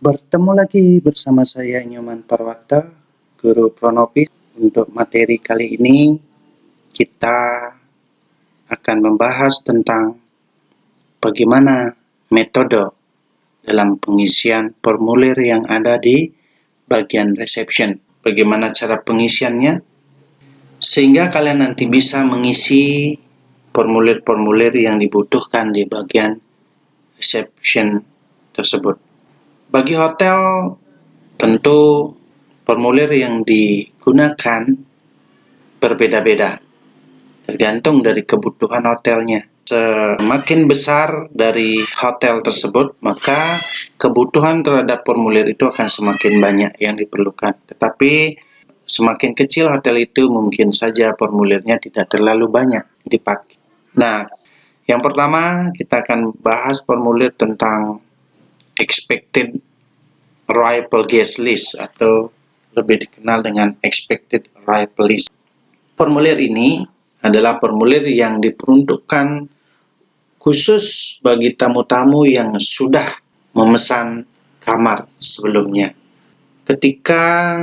Bertemu lagi bersama saya Nyoman Parwata, Guru Pronopis. Untuk materi kali ini kita akan membahas tentang bagaimana metode dalam pengisian formulir yang ada di bagian reception. Bagaimana cara pengisiannya sehingga kalian nanti bisa mengisi formulir-formulir yang dibutuhkan di bagian reception tersebut. Bagi hotel, tentu formulir yang digunakan berbeda-beda, tergantung dari kebutuhan hotelnya. Semakin besar dari hotel tersebut, maka kebutuhan terhadap formulir itu akan semakin banyak yang diperlukan. Tetapi semakin kecil hotel itu, mungkin saja formulirnya tidak terlalu banyak dipakai. Nah, yang pertama kita akan bahas formulir tentang expected arrival guest list atau lebih dikenal dengan expected arrival list. Formulir ini adalah formulir yang diperuntukkan khusus bagi tamu-tamu yang sudah memesan kamar sebelumnya. Ketika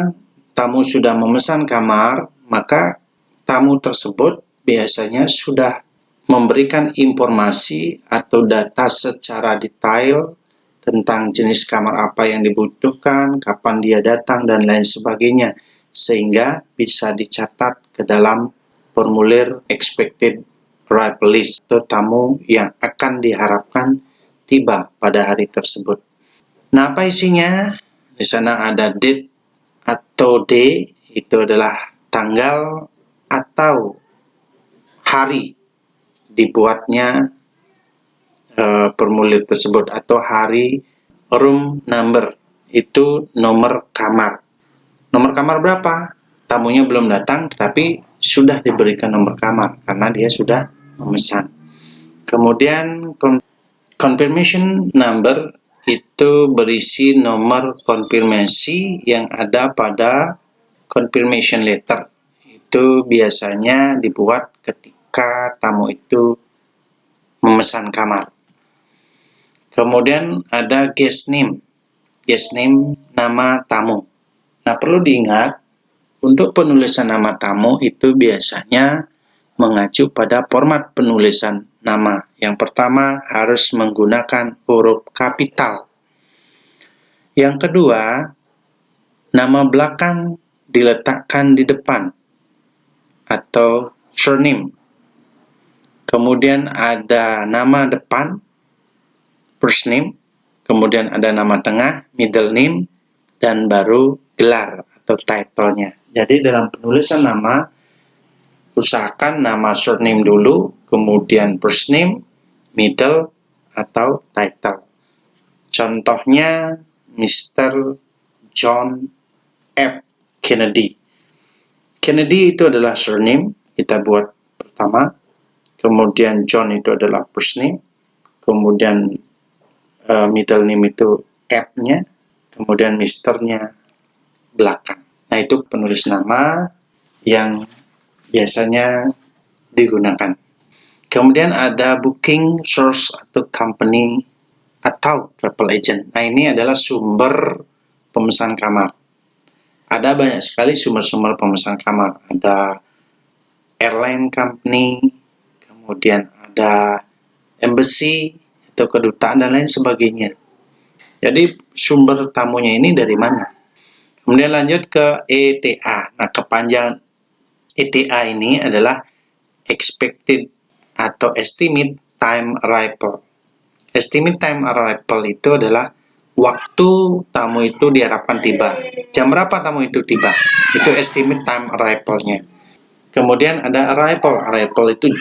tamu sudah memesan kamar, maka tamu tersebut biasanya sudah memberikan informasi atau data secara detail tentang jenis kamar apa yang dibutuhkan, kapan dia datang, dan lain sebagainya, sehingga bisa dicatat ke dalam formulir expected arrival list atau tamu yang akan diharapkan tiba pada hari tersebut. Nah, apa isinya? Di sana ada date atau day, itu adalah tanggal atau hari dibuatnya formulir tersebut, atau hari. Room number, itu nomor kamar. Nomor kamar berapa? Tamunya belum datang, tetapi sudah diberikan nomor kamar karena dia sudah memesan. Kemudian confirmation number itu berisi nomor konfirmasi yang ada pada confirmation letter. Itu biasanya dibuat ketika tamu itu memesan kamar. Kemudian ada guest name. Guest name, nama tamu. Nah, perlu diingat, untuk penulisan nama tamu itu biasanya mengacu pada format penulisan nama. Yang pertama harus menggunakan huruf kapital. Yang kedua, nama belakang diletakkan di depan atau surname. Kemudian ada nama depan, first name, kemudian ada nama tengah, middle name, dan baru gelar atau title-nya. Jadi dalam penulisan nama, usahakan nama surname dulu, kemudian first name, middle, atau title. Contohnya, Mr. John F. Kennedy. Kennedy itu adalah surname, kita buat pertama. Kemudian John itu adalah first name. Kemudian middle name itu F-nya. Kemudian Mr.-nya belakang. Nah, itu penulis nama yang biasanya digunakan. Kemudian ada booking source atau company atau travel agent. Nah, ini adalah sumber pemesan kamar. Ada banyak sekali sumber-sumber pemesan kamar. Ada airline company, kemudian ada embassy atau kedutaan, dan lain sebagainya. Jadi sumber tamunya ini dari mana? Kemudian lanjut ke ETA. Nah, kepanjangan ETA ini adalah expected atau estimate time arrival. Estimate time arrival itu adalah waktu tamu itu diharapkan tiba. Jam berapa tamu itu tiba? Itu estimate time arrival-nya. Kemudian ada arrival. Arrival itu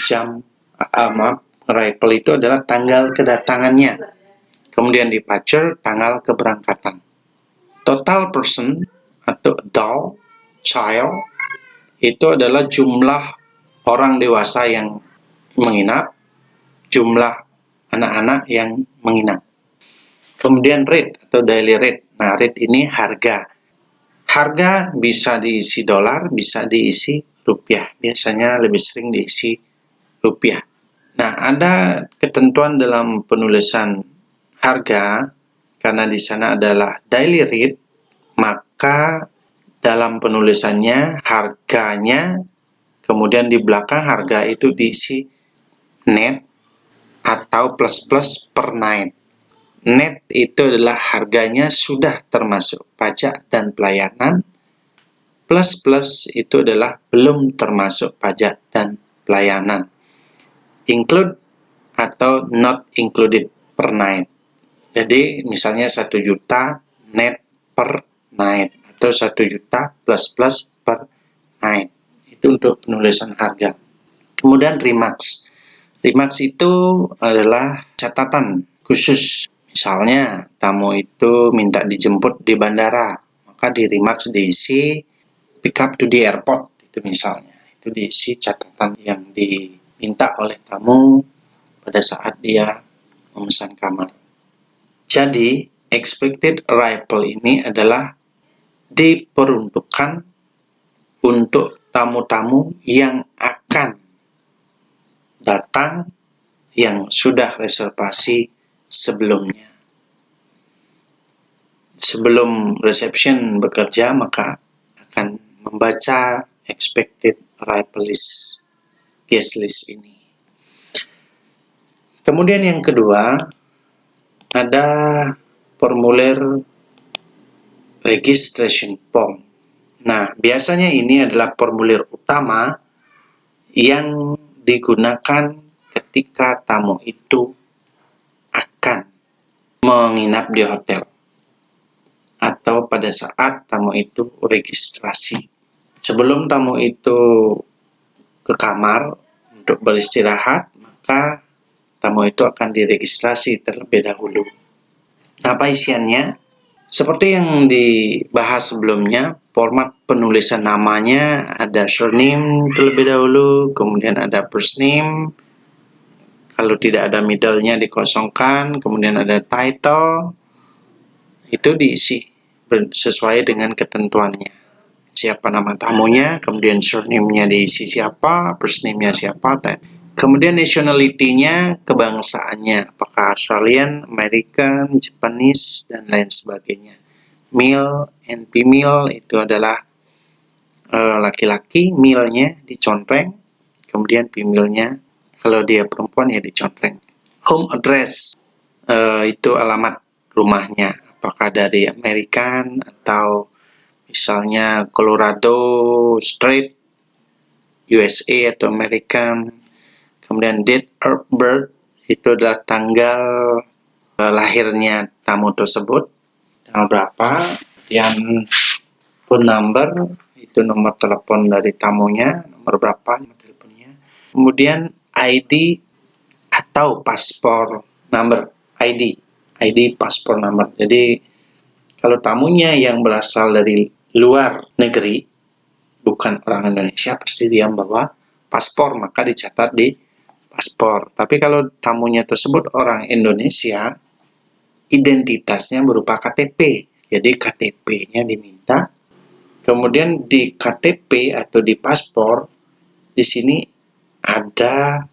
arrival itu adalah tanggal kedatangannya. Kemudian departure, tanggal keberangkatan. Total person atau adult, child, itu adalah jumlah orang dewasa yang menginap, jumlah anak-anak yang menginap. Kemudian rate atau daily rate. Nah, rate ini harga. Harga bisa diisi dolar, bisa diisi rupiah. Biasanya lebih sering diisi rupiah. Nah, ada ketentuan dalam penulisan harga karena di sana adalah daily rate, maka dalam penulisannya harganya, kemudian di belakang harga itu diisi net atau plus-plus per night. Net itu adalah harganya sudah termasuk pajak dan pelayanan, plus-plus itu adalah belum termasuk pajak dan pelayanan. Include atau not included per night. Jadi misalnya 1 juta net per night atau 1 juta plus-plus per night. Itu untuk penulisan harga. Kemudian remarks. Remarks itu adalah catatan khusus. Misalnya tamu itu minta dijemput di bandara, maka di remarks diisi pick up to the airport. Itu misalnya. Itu diisi catatan yang diminta oleh tamu pada saat dia memesan kamar. Jadi, expected arrival ini adalah diperuntukkan untuk tamu-tamu yang akan datang yang sudah reservasi sebelumnya. Sebelum reception bekerja, maka akan membaca expected arrival list, guest list ini. Kemudian yang kedua, ada formulir registration form. Nah, biasanya ini adalah formulir utama yang digunakan ketika tamu itu akan menginap di hotel atau pada saat tamu itu registrasi. Sebelum tamu itu ke kamar untuk beristirahat, maka tamu itu akan diregistrasi terlebih dahulu. Apa isiannya? Seperti yang dibahas sebelumnya, format penulisan namanya ada surname terlebih dahulu, kemudian ada first name, kalau tidak ada middle-nya dikosongkan, kemudian ada title, itu diisi sesuai dengan ketentuannya. Siapa nama tamunya, kemudian surname-nya diisi siapa, first name-nya siapa, kemudian nationality-nya, kebangsaannya, apakah Australian, American, Japanese, dan lain sebagainya. Male and female itu adalah laki-laki, male-nya dicontreng, kemudian female-nya kalau dia perempuan ya dicontreng. Home address itu alamat rumahnya, apakah dari American atau misalnya Colorado State, USA atau American. Kemudian date of birth itu adalah tanggal lahirnya tamu tersebut, tanggal berapa. Yang phone number itu nomor telepon dari tamunya, nomor berapa nomor teleponnya. Kemudian ID atau paspor number, ID paspor number. Jadi kalau tamunya yang berasal dari luar negeri, bukan orang Indonesia, pasti dia membawa paspor, maka dicatat di paspor. Tapi kalau tamunya tersebut orang Indonesia, identitasnya berupa KTP. Jadi KTP-nya diminta. Kemudian di KTP atau di paspor, di sini ada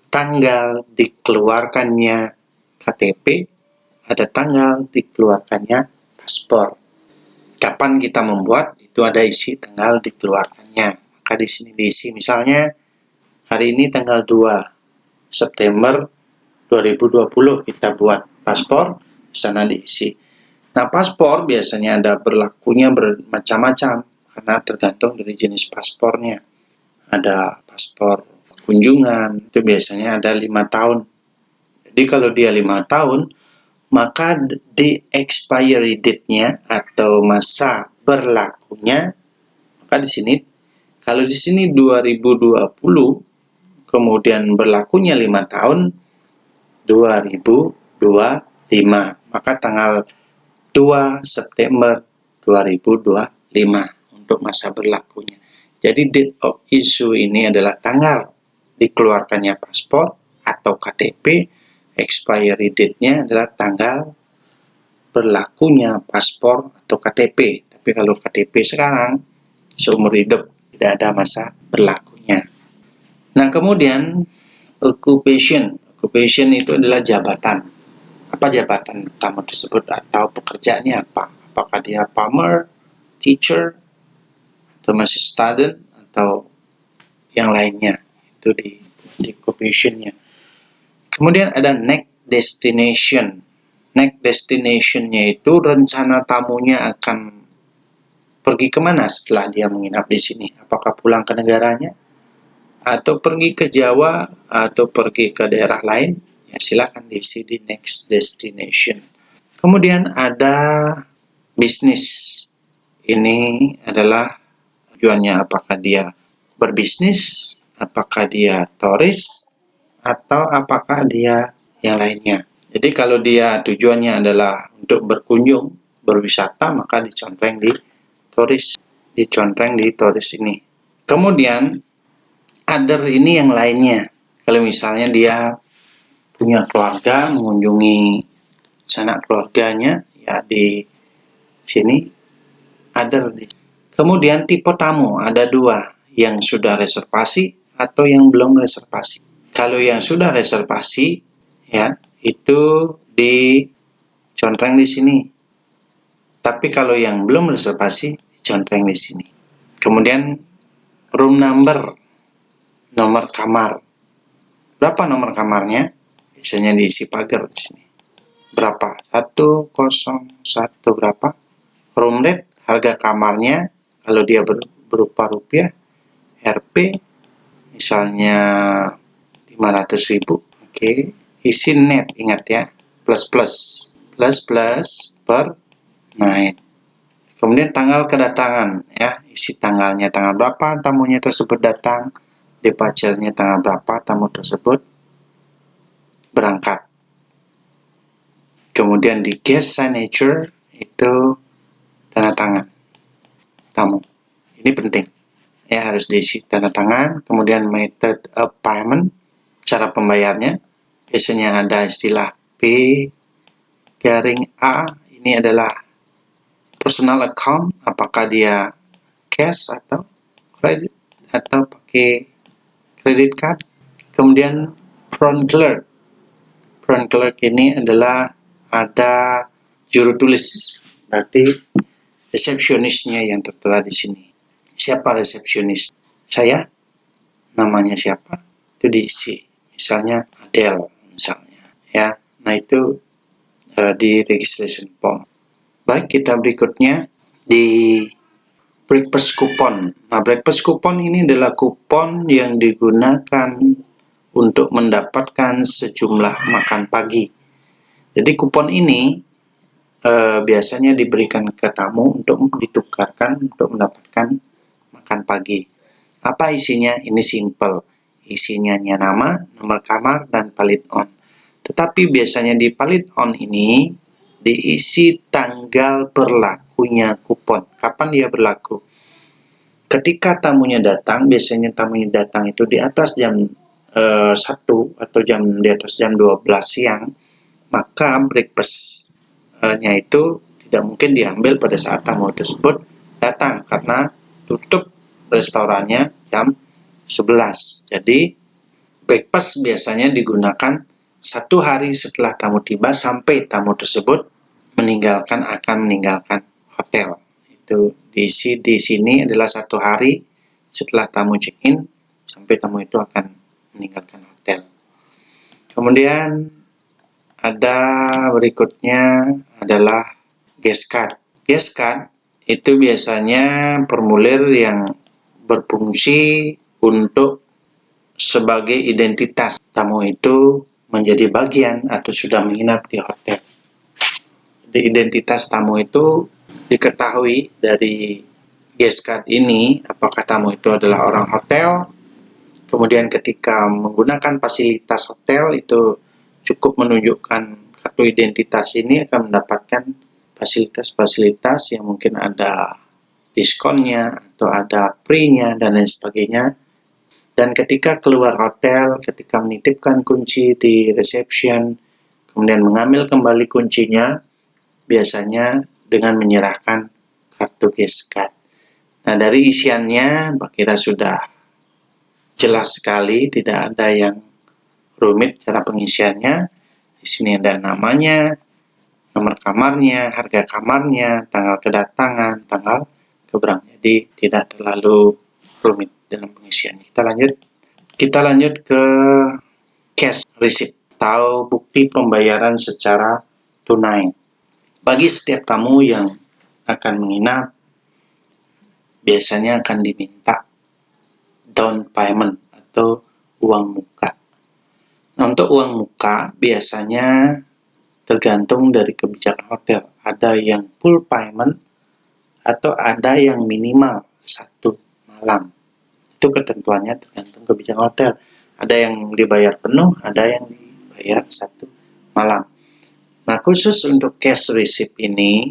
tanggal dikeluarkannya KTP, ada tanggal dikeluarkannya paspor. Kapan kita membuat, itu ada isi tanggal dikeluarkannya. Maka di sini diisi misalnya hari ini tanggal 2 September 2020 kita buat paspor, di sana diisi. Nah, paspor biasanya ada berlakunya bermacam-macam karena tergantung dari jenis paspornya. Ada paspor kunjungan, itu biasanya ada 5 tahun. Jadi kalau dia 5 tahun, maka di expiry date-nya atau masa berlakunya, maka di sini kalau di sini 2020 kemudian berlakunya 5 tahun 2025, maka tanggal 2 September 2025 untuk masa berlakunya. Jadi date of issue ini adalah tanggal dikeluarkannya paspor atau KTP, expiry date-nya adalah tanggal berlakunya paspor atau KTP. Tapi kalau KTP sekarang seumur hidup, tidak ada masa berlakunya. Nah, kemudian occupation itu adalah jabatan apa jabatan tamu tersebut atau pekerjaannya apa. Apakah dia farmer, teacher, atau masih student, atau yang lainnya. Itu di occupation-nya. Kemudian ada next destination. Next destination-nya itu rencana tamunya akan pergi kemana setelah dia menginap di sini. Apakah pulang ke negaranya, atau pergi ke Jawa, atau pergi ke daerah lain. Ya, silakan diisi di next destination. Kemudian ada bisnis. Ini adalah tujuannya, apakah dia berbisnis, apakah dia turis, atau apakah dia yang lainnya. Jadi kalau dia tujuannya adalah untuk berkunjung, berwisata, maka dicontreng di turis. Dicontreng di turis ini. Kemudian other ini yang lainnya. Kalau misalnya dia punya keluarga, mengunjungi sanak keluarganya, ya di sini other. Kemudian tipe tamu ada dua, yang sudah reservasi atau yang belum reservasi. Kalau yang sudah reservasi, ya itu dicontreng di sini. Tapi kalau yang belum reservasi, dicontreng di sini. Kemudian room number, nomor kamar. Berapa nomor kamarnya? Biasanya diisi pagar di sini. Berapa? 101 berapa? Room rate, harga kamarnya kalau dia berupa rupiah, Rp misalnya 500.000. Oke. Isi net, ingat ya, plus per night. Kemudian tanggal kedatangan, ya, isi tanggalnya, tanggal berapa tamunya tersebut datang, departure-nya tanggal berapa tamu tersebut berangkat. Kemudian di guest signature itu tanda tangan tamu. Ini penting, ya, harus diisi tanda tangan. Kemudian method of payment, cara pembayarnya, biasanya ada istilah P garing A. Ini adalah personal account, apakah dia cash atau kredit atau pakai credit card. Kemudian front clerk. Front clerk ini adalah ada juru tulis, berarti resepsionisnya yang tertera di sini. Siapa resepsionis? Saya. Namanya siapa? Itu diisi. Misalnya Adele, misalnya. Ya, nah itu di registration form. Baik, kita berikutnya di breakfast coupon. Nah, breakfast coupon ini adalah kupon yang digunakan untuk mendapatkan sejumlah makan pagi. Jadi kupon ini biasanya diberikan ke tamu untuk ditukarkan untuk mendapatkan makan pagi. Apa isinya? Ini simple. Isinya nama, nomor kamar, dan valid on. Tetapi biasanya di valid on ini diisi tanggal berlakunya kupon. Kapan dia berlaku? Ketika tamunya datang, biasanya tamunya datang itu di atas jam 1 atau di atas jam 12 siang, maka breakfast-nya itu tidak mungkin diambil pada saat tamu tersebut datang karena tutup restorannya jam 11. Jadi breakfast biasanya digunakan 1 hari setelah tamu tiba sampai tamu tersebut akan meninggalkan hotel. Itu diisi di sini adalah 1 hari setelah tamu check-in sampai tamu itu akan meninggalkan hotel. Kemudian ada berikutnya adalah guest card. Guest card itu biasanya formulir yang berfungsi untuk sebagai identitas tamu itu menjadi bagian atau sudah menginap di hotel. Di identitas tamu itu diketahui dari guest card ini apakah tamu itu adalah orang hotel. Kemudian ketika menggunakan fasilitas hotel itu cukup menunjukkan kartu identitas ini akan mendapatkan fasilitas-fasilitas yang mungkin ada diskonnya atau ada free-nya dan lain sebagainya. Dan ketika keluar hotel, ketika menitipkan kunci di reception, kemudian mengambil kembali kuncinya, biasanya dengan menyerahkan kartu guest card. Nah, dari isiannya, Mbak Kira sudah jelas sekali, tidak ada yang rumit cara pengisiannya. Di Di sini ada namanya, nomor kamarnya, harga kamarnya, tanggal kedatangan, tanggal keberang. Jadi tidak terlalu rumit dalam pengisiannya. Kita lanjut ke cash receipt atau bukti pembayaran secara tunai. Bagi setiap tamu yang akan menginap, biasanya akan diminta down payment atau uang muka. Nah, untuk uang muka biasanya tergantung dari kebijakan hotel. Ada yang full payment atau ada yang minimal 1 malam. Itu ketentuannya tergantung kebijakan hotel. Ada yang dibayar penuh, ada yang dibayar 1 malam. Nah, khusus untuk cash receipt ini,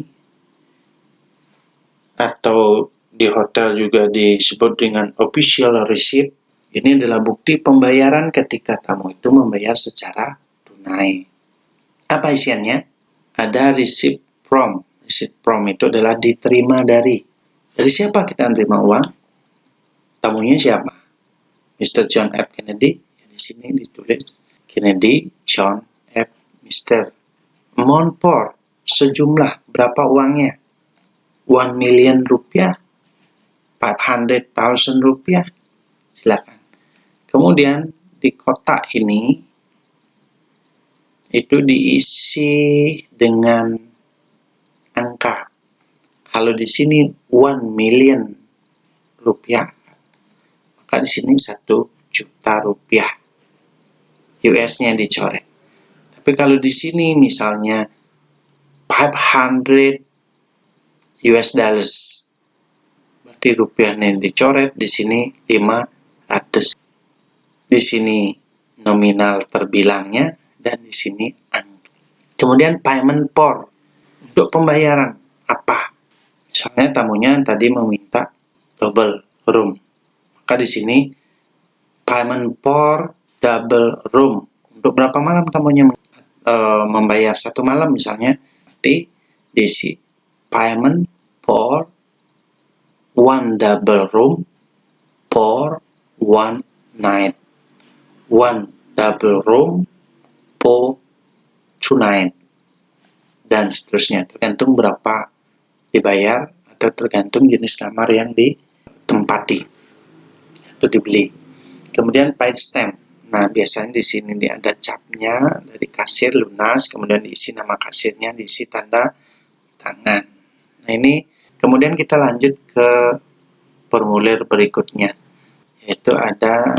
atau di hotel juga disebut dengan official receipt, ini adalah bukti pembayaran ketika tamu itu membayar secara tunai. Apa isiannya? Ada receipt from. Receipt from itu adalah diterima dari. Dari siapa kita menerima uang? Tamunya siapa? Mr. John F. Kennedy. Di sini ditulis Kennedy, John F. Mr. Amount for. Sejumlah. Berapa uangnya? 1 million rupiah. 500,000 rupiah. Silakan. Kemudian di kotak ini itu diisi dengan angka. Kalau di sini 1 million rupiah, maka di sini 1 juta rupiah. US-nya dicoret. Tapi kalau di sini misalnya 500 US dollars, berarti rupiahnya dicoret, di sini 500. Di sini nominal terbilangnya dan di sini angka. Kemudian payment for, untuk pembayaran apa? Misalnya tamunya tadi meminta double room, maka di sini payment for double room. Untuk berapa malam tamunya membayar 1 malam misalnya, berarti diisi payment for 1 double room for 1 night. 1 double room for 2 night. Dan seterusnya, tergantung berapa dibayar atau tergantung jenis kamar yang ditempati atau dibeli. Kemudian paid stamp. Nah, biasanya di sini ada capnya dari kasir lunas, kemudian diisi nama kasirnya, diisi tanda tangan. Nah, ini kemudian kita lanjut ke formulir berikutnya, yaitu ada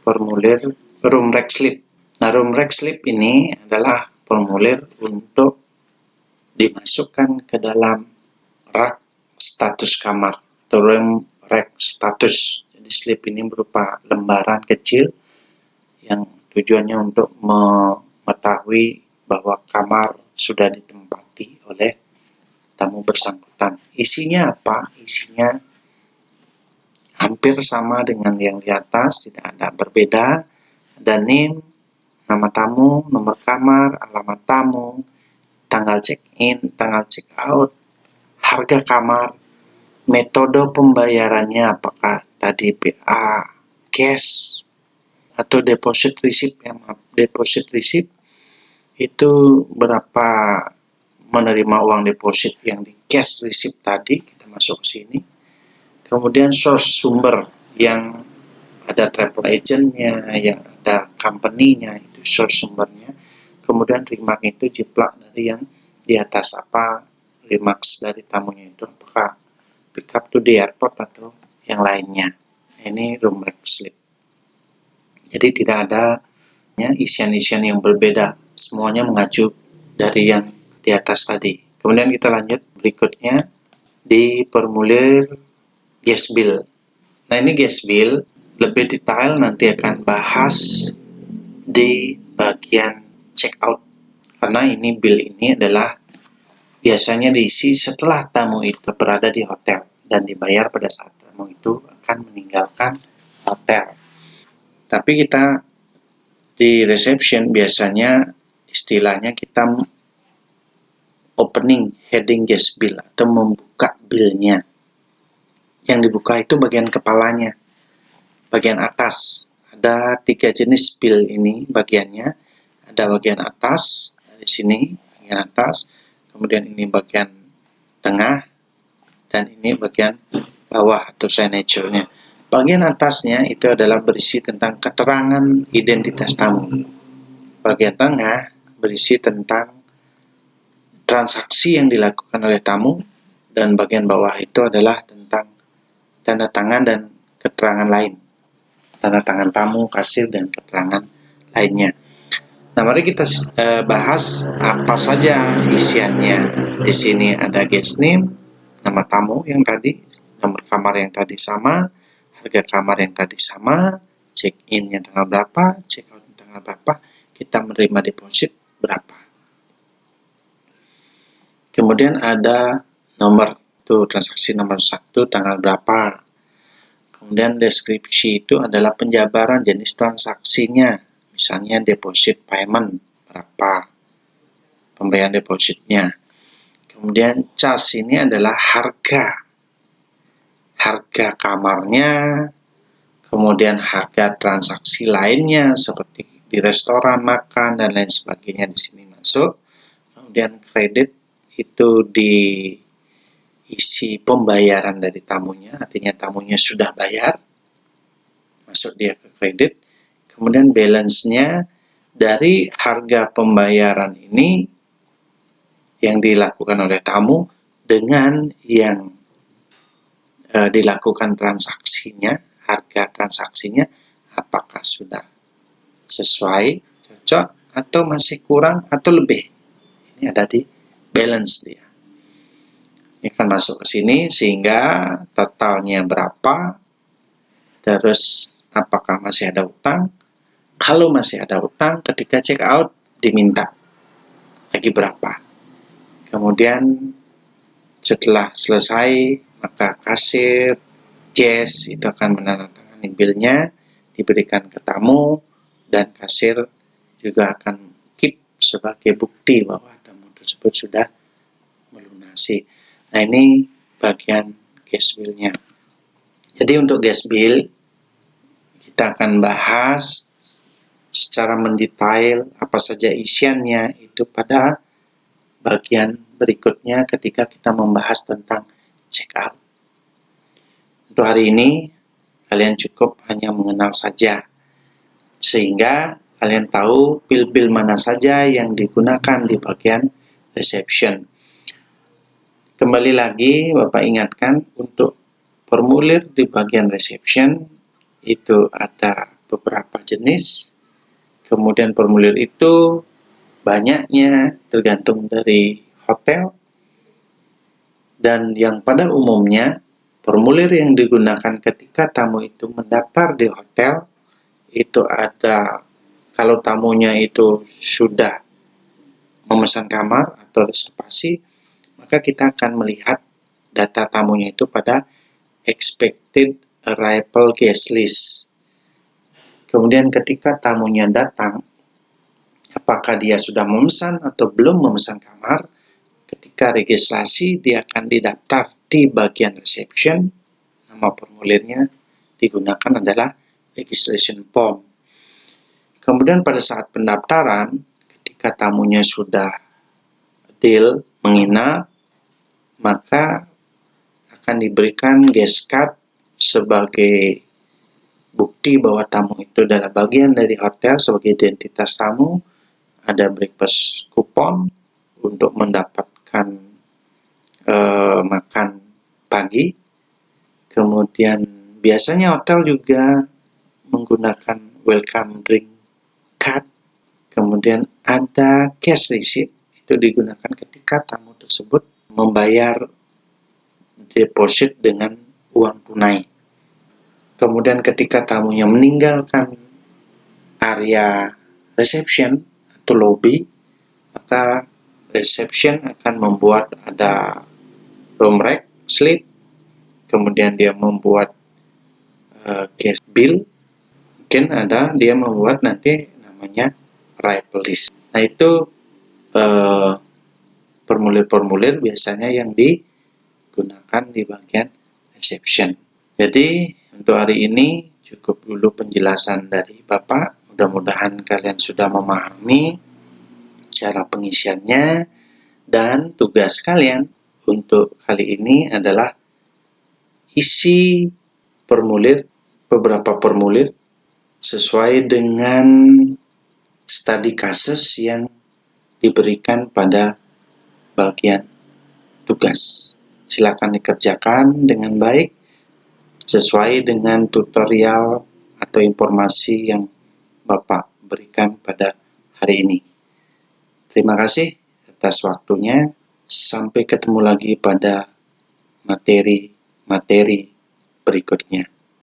formulir room rec slip. Nah, room rec slip ini adalah formulir untuk dimasukkan ke dalam rak status kamar atau room rec status. Jadi slip ini berupa lembaran kecil yang tujuannya untuk mengetahui bahwa kamar sudah ditempati oleh tamu bersangkutan. Isinya apa? Isinya hampir sama dengan yang di atas, tidak ada berbeda. Ada name, nama tamu, nomor kamar, alamat tamu, tanggal check-in, tanggal check-out, harga kamar, metode pembayarannya, apakah tadi PA, cash, atau deposit receipt. Deposit receipt itu berapa menerima uang deposit yang di cash receipt tadi, kita masuk ke sini. Kemudian source sumber, yang ada travel agentnya, yang ada company-nya, itu source sumbernya. Kemudian remark itu jiplak dari yang di atas, apa remarks dari tamunya itu, apakah pick up to the airport atau yang lainnya. Ini room rec slip. Jadi tidak ada isian-isian yang berbeda, semuanya mengacu dari yang di atas tadi. Kemudian kita lanjut berikutnya di formulir guest bill. Nah, ini guest bill lebih detail nanti akan bahas di bagian check out, karena ini bill ini adalah biasanya diisi setelah tamu itu berada di hotel dan dibayar pada saat tamu itu akan meninggalkan hotel. Tapi kita di reception biasanya istilahnya kita opening heading guest bill atau membuka billnya. Yang dibuka itu bagian kepalanya, bagian atas. Ada 3 jenis bill ini bagiannya. ada bagian atas, di sini bagian atas, kemudian ini bagian tengah, dan ini bagian bawah atau signature-nya. Bagian atasnya itu adalah berisi tentang keterangan identitas tamu. Bagian tengah berisi tentang transaksi yang dilakukan oleh tamu, dan bagian bawah itu adalah tentang tanda tangan dan keterangan lain. Tanda tangan tamu, kasir, dan keterangan lainnya. Nah, mari kita bahas apa saja isiannya. Di sini ada guest name, nama tamu yang tadi, nomor kamar yang tadi sama, harga kamar yang tadi sama, check-in-nya tanggal berapa, check-out tanggal berapa, kita menerima deposit berapa. Kemudian ada nomor, itu transaksi nomor 1 tanggal berapa. Kemudian deskripsi itu adalah penjabaran jenis transaksinya, misalnya deposit payment berapa, pembayaran depositnya. Kemudian charge ini adalah harga kamarnya, kemudian harga transaksi lainnya seperti di restoran, makan, dan lain sebagainya di sini masuk. Kemudian kredit itu diisi pembayaran dari tamunya, artinya tamunya sudah bayar, masuk dia ke kredit. Kemudian balance-nya dari harga pembayaran ini yang dilakukan oleh tamu dengan yang dilakukan transaksinya, harga transaksinya apakah sudah sesuai, cocok, atau masih kurang atau lebih. Ini ada di balance dia. Ini kan masuk ke sini sehingga totalnya berapa, terus apakah masih ada utang. Kalau masih ada utang, ketika check out diminta lagi berapa. Kemudian setelah selesai, maka kasir, cash itu akan menandatangani bilnya, diberikan ke tamu, dan kasir juga akan keep sebagai bukti bahwa tamu tersebut sudah melunasi. Nah, ini bagian cash bill-nya. Jadi untuk cash bill, kita akan bahas secara mendetail apa saja isiannya itu pada bagian berikutnya ketika kita membahas tentang check out. Untuk hari ini, kalian cukup hanya mengenal saja, sehingga kalian tahu bil-bil mana saja yang digunakan di bagian reception. Kembali lagi, Bapak ingatkan untuk formulir di bagian reception itu ada beberapa jenis. Kemudian formulir itu banyaknya tergantung dari hotel, dan yang pada umumnya formulir yang digunakan ketika tamu itu mendaftar di hotel itu ada, kalau tamunya itu sudah memesan kamar atau reservasi, maka kita akan melihat data tamunya itu pada expected arrival guest list. Kemudian ketika tamunya datang, apakah dia sudah memesan atau belum memesan kamar. Ketika registrasi, dia akan didaftar di bagian reception. Nama formulirnya digunakan adalah registration form. Kemudian pada saat pendaftaran, ketika tamunya sudah deal menginap, maka akan diberikan guest card sebagai bukti bahwa tamu itu adalah bagian dari hotel sebagai identitas tamu. Ada breakfast coupon untuk mendapatkan makan pagi. Kemudian biasanya hotel juga menggunakan welcome drink card. Kemudian ada cash receipt, itu digunakan ketika tamu tersebut membayar deposit dengan uang tunai. Kemudian ketika tamunya meninggalkan area reception atau lobby, maka reception akan membuat ada room rec slip, kemudian dia membuat guest bill, mungkin ada dia membuat nanti namanya arrival list. Nah, itu formulir-formulir biasanya yang digunakan di bagian reception. Jadi untuk hari ini cukup dulu penjelasan dari Bapak Mudah-mudahan kalian sudah memahami cara pengisiannya, dan tugas kalian untuk kali ini adalah isi beberapa formulir sesuai dengan studi kasus yang diberikan pada bagian tugas. Silakan dikerjakan dengan baik sesuai dengan tutorial atau informasi yang Bapak berikan pada hari ini. Terima kasih atas waktunya. Sampai ketemu lagi pada materi-materi berikutnya.